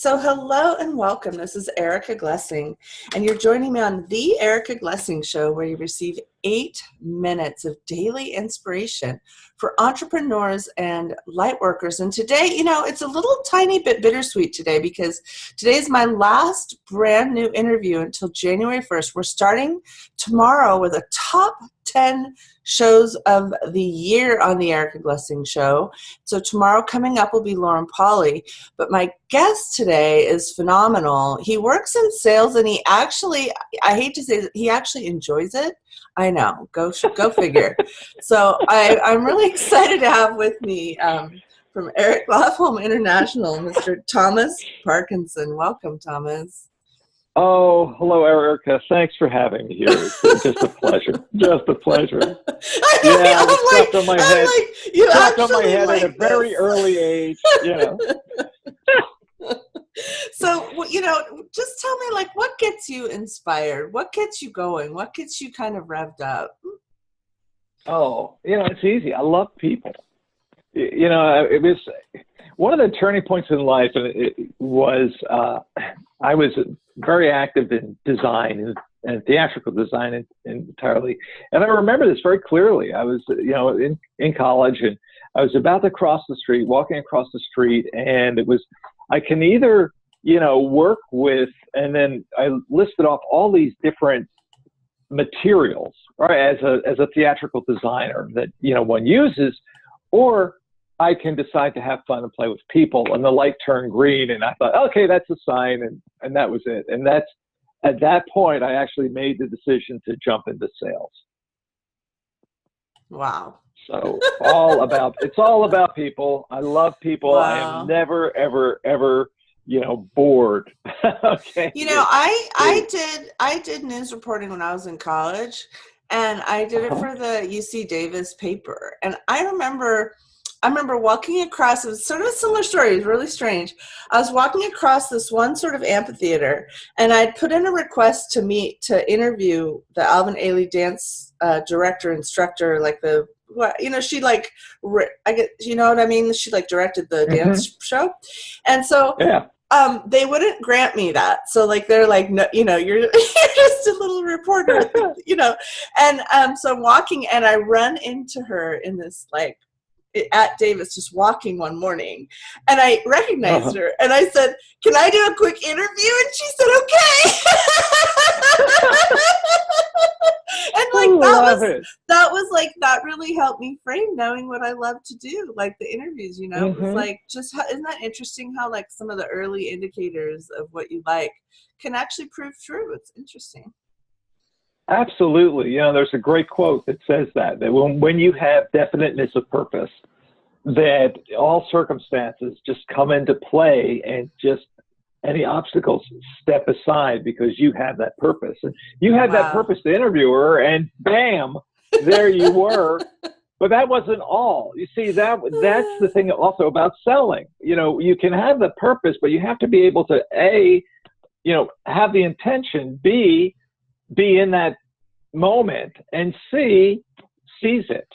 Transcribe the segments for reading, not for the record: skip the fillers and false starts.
So hello and welcome. This is Erica Glessing, and you're joining me on the Erica Glessing Show, where you receive 8 minutes of daily inspiration for entrepreneurs and light workers. And today, it's a little tiny bit bittersweet today because today is my last brand new interview until January 1st. We're starting tomorrow with a top 10 shows of the year on the Erica Glessing Show. So tomorrow coming up will be Lauren Pauly. But my guest today is phenomenal. He works in sales, and he actually, I hate to say that, he actually enjoys it. I know. Go figure. So I'm really excited to have with me from Eric Lofholm International, Mr. Thomas Parkinson. Welcome, Thomas. Oh, hello, Erica. Thanks for having me here. It's just a pleasure. Just a pleasure. Yeah, it dropped on my head. Dropped on my head at a very early age. Yeah. So, just tell me, what gets you inspired? What gets you going? What gets you kind of revved up? Oh, it's easy. I love people. It was one of the turning points in life, and it was I was very active in design and theatrical design entirely. And I remember this very clearly. I was, in college, and I was about to cross the street, walking across the street, and it was, I can either, work with, and then I listed off all these different materials, right, as a theatrical designer that, one uses, or I can decide to have fun and play with people. And the light turned green, and I thought, okay, that's a sign, and that was it. And that's, at that point, I actually made the decision to jump into sales. Wow. So it's all about people. I love people. Wow. I am never, ever, ever, bored. Okay. I did news reporting when I was in college, and I did it for the UC Davis paper. And I remember walking across, it was sort of a similar story. It was really strange. I was walking across this one sort of amphitheater, and I'd put in a request to interview the Alvin Ailey dance director, instructor, she I get, you know what I mean? She directed the dance show. And so they wouldn't grant me that. So they're like, no, you're just a little reporter, And so I'm walking, and I run into her in this at Davis, just walking one morning, and I recognized her, and I said, "Can I do a quick interview?" And she said, "Okay." And that really helped me frame knowing what I love to do, the interviews. It was isn't that interesting how some of the early indicators of what you like can actually prove true? It's interesting. Absolutely. There's a great quote that says that when you have definiteness of purpose, that all circumstances just come into play, and just any obstacles step aside because you have that purpose. And you had that purpose to interview her, and bam, there you were. But that wasn't all. You see, that's the thing also about selling. You can have the purpose, but you have to be able to, A, have the intention, B, be in that moment, and C, seize it.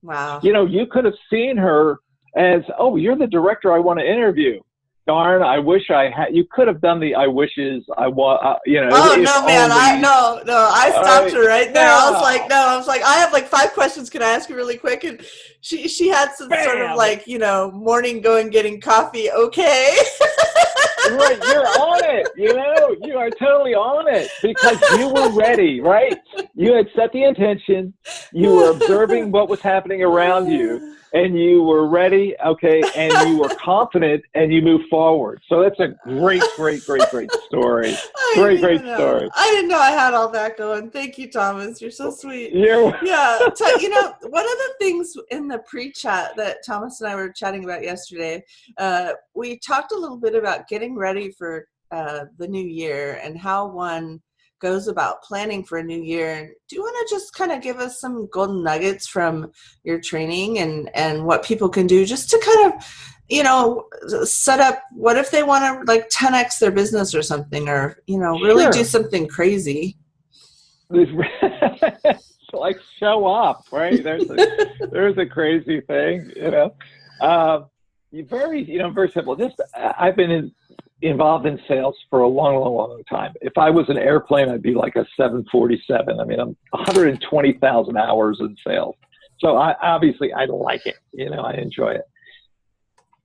Wow. You could have seen her as, oh, you're the director I want to interview. Darn, I wish I had. You could have done the I wishes. I want, Oh no, man! I stopped her right there. I was like, I have 5 questions. Can I ask you really quick? And she had some sort of morning going getting coffee. Okay. Right, you're on it. You are totally on it because you were ready, right? You had set the intention. You were observing what was happening around you, and you were ready, okay, and you were confident, and you moved forward. So that's a great story. Great story. I didn't know I had all that going. Thank you, Thomas. You're so sweet. Yeah. One of the things in the pre-chat that Thomas and I were chatting about yesterday, we talked a little bit about getting ready for the new year and how one goes about planning for a new year. Do you want to just kind of give us some golden nuggets from your training and what people can do just to kind of, set up, what if they want to 10x their business or something, or, really do something crazy? Show up, right? There's a crazy thing, very simple. I've been involved in sales for a long, long, long time. If I was an airplane, I'd be like a 747. I mean, I'm 120,000 hours in sales. So I like it. You know, I enjoy it.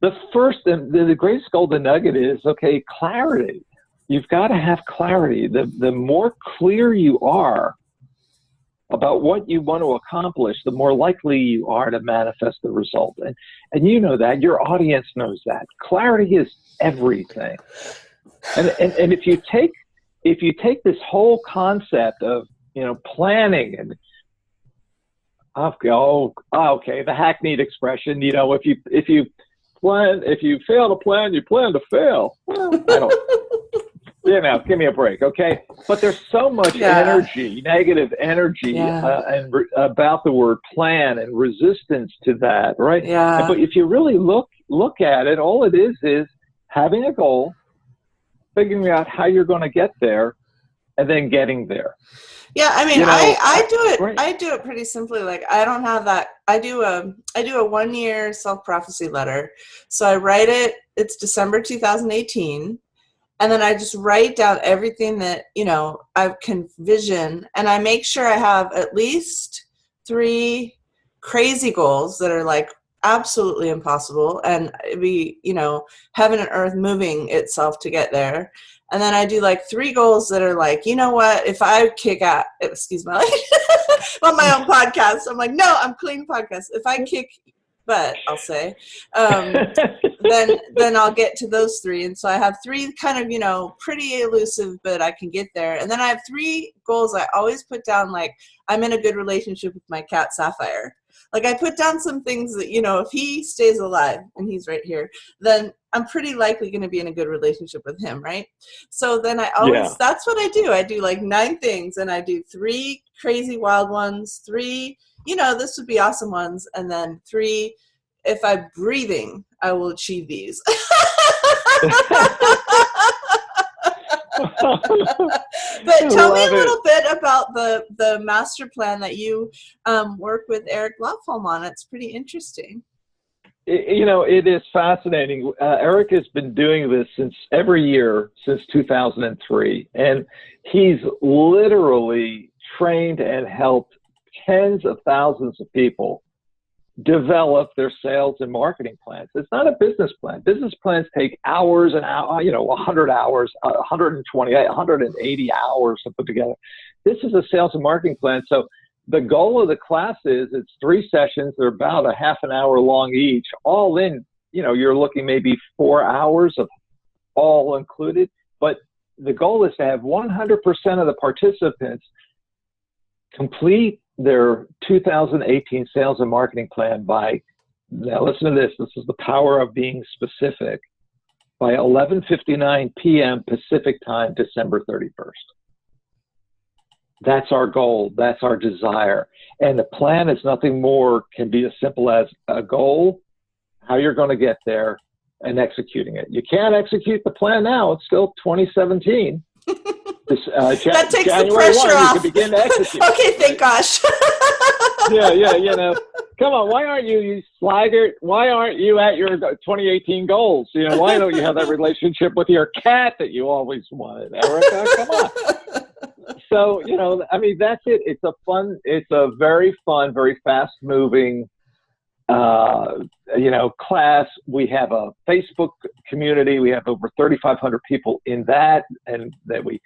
The first and the greatest golden nugget is, okay, clarity. You've got to have clarity. The more clear you are about what you want to accomplish, the more likely you are to manifest the result. And you know that, your audience knows that. Clarity is everything. And if you take this whole concept of, you know, planning and okay, the hackneyed expression, you know, if you fail to plan, you plan to fail. Well, I don't. You know, give me a break, okay? But there's so much energy, negative energy, about the word plan and resistance to that, right? Yeah. But if you really look at it, all it is having a goal, figuring out how you're going to get there, and then getting there. Yeah, I mean, you know, I do it. Right. I do it pretty simply. Like, I don't have that. I do a 1-year self-prophecy letter. So I write it. It's December 2018. And then I just write down everything that, you know, I can vision. And I make sure I have at least 3 crazy goals that are like absolutely impossible. And be, you know, heaven and earth moving itself to get there. And then I do like 3 goals that are like, you know what, if I kick out, excuse my on my own podcast, I'm like, no, I'm clean podcast. If I kick butt, I'll say, then I'll get to those 3. And so I have 3 kind of, you know, pretty elusive, but I can get there. And then I have 3 goals I always put down, like, I'm in a good relationship with my cat Sapphire. Like, I put down some things that, you know, if he stays alive, and he's right here, then I'm pretty likely going to be in a good relationship with him, right? So then I always, that's what I do. I do like 9 things, and I do 3 crazy wild ones, 3, you know, this would be awesome ones, and then 3, if I'm breathing, I will achieve these. But tell me a little bit about the master plan that you work with Eric Lofholm on. It's pretty interesting. You know, it is fascinating. Eric has been doing this every year since 2003, and he's literally trained and helped tens of thousands of people develop their sales and marketing plans. It's not a business plan. Business plans take hours and hours, you know, 100 hours, 120, 180 hours to put together. This is a sales and marketing plan. So the goal of the class is it's 3 sessions. They're about a half an hour long each. All in, you know, you're looking maybe 4 hours of all included. But the goal is to have 100% of the participants complete their 2018 sales and marketing plan by, now listen to this, this is the power of being specific, by 11:59 p.m. Pacific time, December 31st. That's our goal. That's our desire. And the plan is nothing more, can be as simple as a goal, how you're going to get there, and executing it. You can't execute the plan now. It's still 2017. That takes January the pressure 1, off. You can begin to execute. Okay, thank gosh. Yeah, you know, come on, why aren't you sluggard? Why aren't you at your 2018 goals? You know, why don't you have that relationship with your cat that you always wanted, Erica? Come on. So, you know, I mean, that's it. It's a very fun, very fast moving, you know, class. We have a Facebook community. We have over 3,500 people in that, and that we,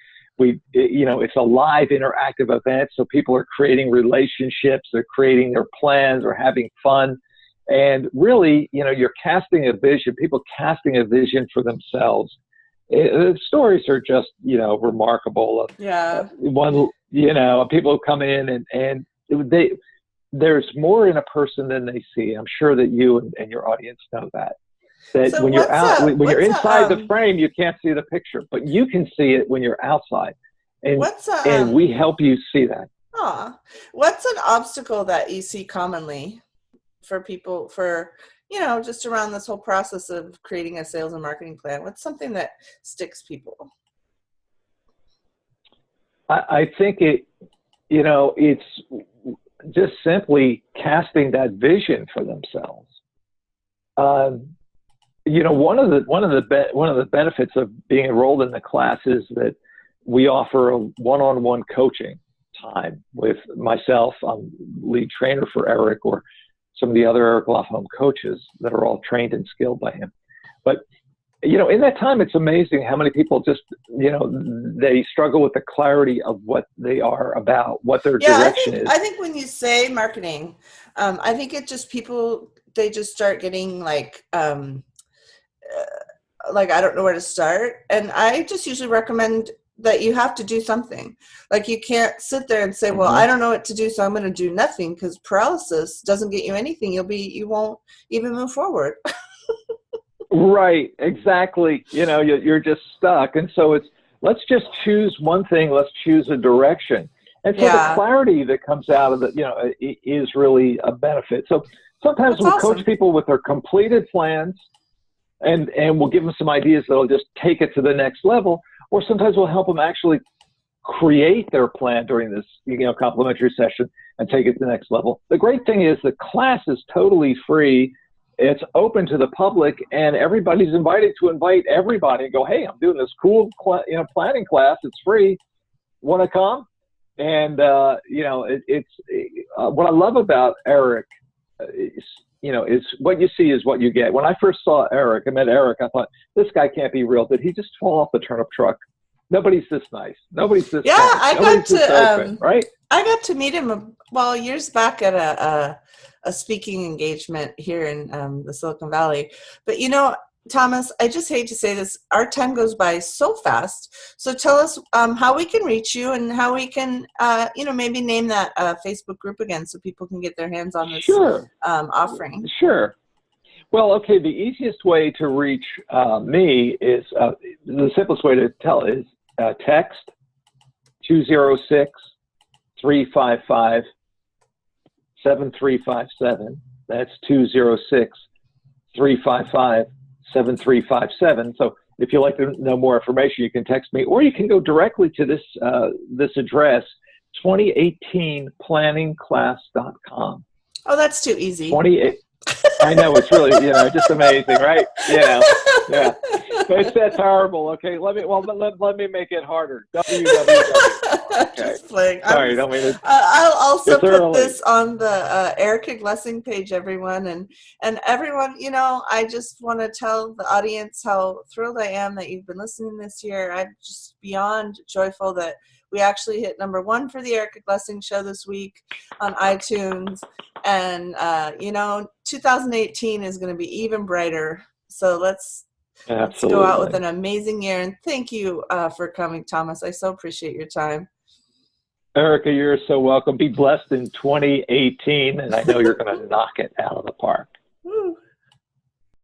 you know, it's a live interactive event. So people are creating relationships, they're creating their plans, they're having fun. And really, you know, you're casting a vision, people casting a vision for themselves. The stories are just, you know, remarkable. One, you know, people come in and there's more in a person than they see. I'm sure that you and your audience know that. So when you're you're inside the frame, you can't see the picture, but you can see it when you're outside. And we help you see that. What's an obstacle that you see commonly for people, for, you know, just around this whole process of creating a sales and marketing plan? What's something that sticks people? I think you know, it's just simply casting that vision for themselves. one of the benefits of being enrolled in the class is that we offer a one-on-one coaching time with myself. I'm lead trainer for Eric, or some of the other Eric Lofholm coaches that are all trained and skilled by him. But in that time, it's amazing how many people just, they struggle with the clarity of what they are about, what their direction is. I think when you say marketing, I think it just they just start getting like I don't know where to start. And I just usually recommend that you have to do something. Like, you can't sit there and say, well, I don't know what to do, so I'm going to do nothing, because paralysis doesn't get you anything. You won't even move forward. Right, exactly. You're just stuck. And so let's just choose one thing. Let's choose a direction. And so the clarity that comes out of it, is really a benefit. So sometimes we'll coach people with their completed plans, and we'll give them some ideas that'll just take it to the next level. Or sometimes we'll help them actually create their plan during this, complimentary session and take it to the next level. The great thing is the class is totally free. It's open to the public, and everybody's invited to invite everybody and go, hey, I'm doing this cool, planning class. It's free. Want to come? And, it's what I love about Eric is what you see is what you get. When I first saw Eric, I met Eric, I thought, this guy can't be real. Did he just fall off the turnip truck? Nobody's this nice. Nobody's this I got to right? I got to meet him years back at a speaking engagement here in the Silicon Valley. But Thomas, I just hate to say this, our time goes by so fast. So tell us how we can reach you, and how we can maybe name that Facebook group again, so people can get their hands on this offering. Sure. Well, okay, the easiest way to reach me is, the simplest way to tell is text 206-355-7357. That's 206-355-7357. So if you'd like to know more information, you can text me, or you can go directly to this address, 2018planningclass.com. Oh, that's too easy. I know, it's really, just amazing, right? Yeah. It's that horrible. Okay, let me make it harder. www. Okay. Just playing. Sorry, don't mean to. I'll also put this on the Erica Glessing page, everyone, and everyone. I just want to tell the audience how thrilled I am that you've been listening this year. I'm just beyond joyful that we actually hit #1 for the Erica Glessing Show this week on iTunes. And, 2018 is going to be even brighter. So let's go out with an amazing year. And thank you for coming, Thomas. I so appreciate your time. Erica, you're so welcome. Be blessed in 2018. And I know you're going to knock it out of the park.